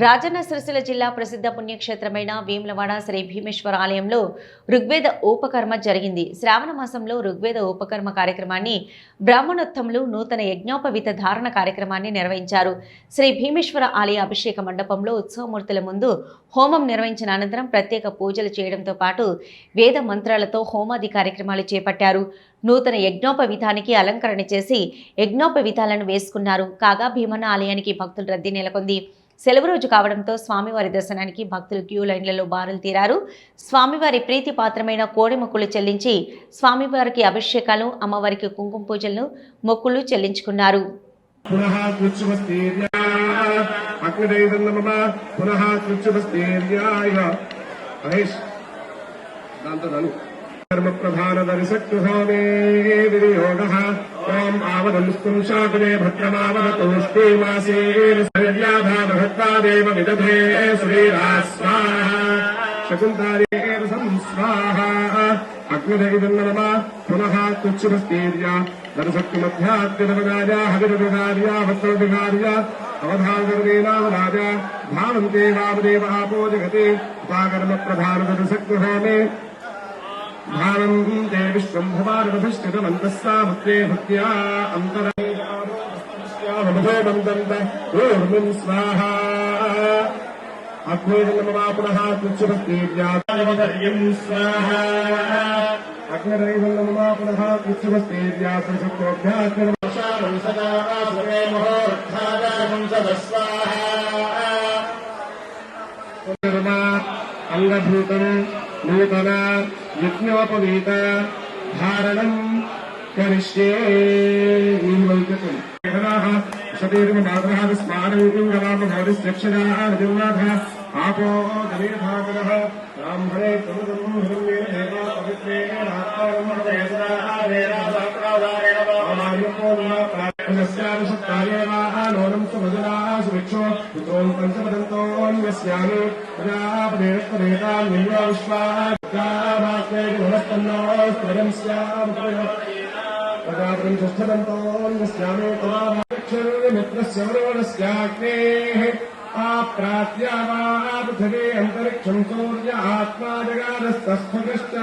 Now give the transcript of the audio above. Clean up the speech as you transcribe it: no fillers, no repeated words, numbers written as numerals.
రాజన్న సిరిసిల్ల జిల్లా ప్రసిద్ధ పుణ్యక్షేత్రమైన వేములవాడ శ్రీ భీమేశ్వర ఆలయంలో ఋగ్వేద ఉపకర్మ జరిగింది. శ్రావణ మాసంలో ఋగ్వేద ఉపకర్మ కార్యక్రమాన్ని బ్రాహ్మణోత్తములు నూతన యజ్ఞోపవీత ధారణ కార్యక్రమాన్ని నిర్వహించారు. శ్రీ భీమేశ్వర ఆలయ అభిషేక మండపంలో ఉత్సవమూర్తుల ముందు హోమం నిర్వహించిన అనంతరం ప్రత్యేక పూజలు చేయడంతో పాటు వేద మంత్రాలతో హోమాది కార్యక్రమాలు చేపట్టారు. నూతన యజ్ఞోపవీతానికి అలంకరణ చేసి యజ్ఞోపవీతాలను వేసుకున్నారు. కాగా భీమన్న ఆలయానికి భక్తుల రద్దీ నెలకొంది. సెలవు రోజు కావడంతో స్వామివారి దర్శనానికి భక్తులు క్యూ లైన్లలో బారులు తీరారు. స్వామివారి ప్రీతి పాత్రమైన కోడి మొక్కులు చెల్లించి స్వామివారికి అభిషేకాలు, అమ్మవారికి కుంకుమ పూజలను మొక్కులు చెల్లించుకున్నారు. प्रधानदर्शक्तुहोमे विनियोगः ओम आवदंस्तुं शाकुले भद्रमावदतोष्टे मासेन सर्याधाभक्तादेव विदधे श्रीरा स्वाहा शकुन्तारेव संस्वाहा अग्निदैवन्नमः पुनः तुच्छुभस्तेर्या दर्शक्तुमध्यात्मनवगार्या हविरवगार्या भक्तविगार्या अवधानगर्वेनावराजा भावन्ते वामदेव आपो जगते उपाकर्म प्रधानदर्शक्तुहोमे भावं ते विश्वम्भवानवधिष्ठितमन्तः सामुत्रे भक्त्या अन्तरमधोमन्दन्त ऊर्मिं स्वाहा अग्नेर्नमः पुनः तुच्छभक्तिर्याम् स्वाहा अग्निरैवन्नमः पुनः तुच्छभक्तिर्या प्रसक्तोऽभ्यासं सदा सुरे महोत्थानं सदस्वाहा अंगभूतं नूतन यज्ञोपवीत धारणं करिष्ये शरीरमात्रः स्मारयितुं गवामभवतिश्चक्षुराः निर्नाथः आपो दलेधाकरः ब्राह्मणे तमुदं हृदये देवा पवित्रेण आत्मानमहदेवराः वेदासात्रादारेण वामार्यपोन्नाप्रायणस्यावशत्तारेवाः नोनं सुभजनाः सुभिक्षो पुत्रों पञ्चपदन्तोऽन्यस्यामि प्रजापदेस्तदेतां निन्यो विश्वाः प्रजापतिं षष्ठदन्तोऽन्यस्यामि तवाक्षरमित्रस्य वरोणस्याग्नेः आप्रात्या वा पृथिवी अन्तरिक्षं सूर्य आत्मा जगादस्तस्थगश्च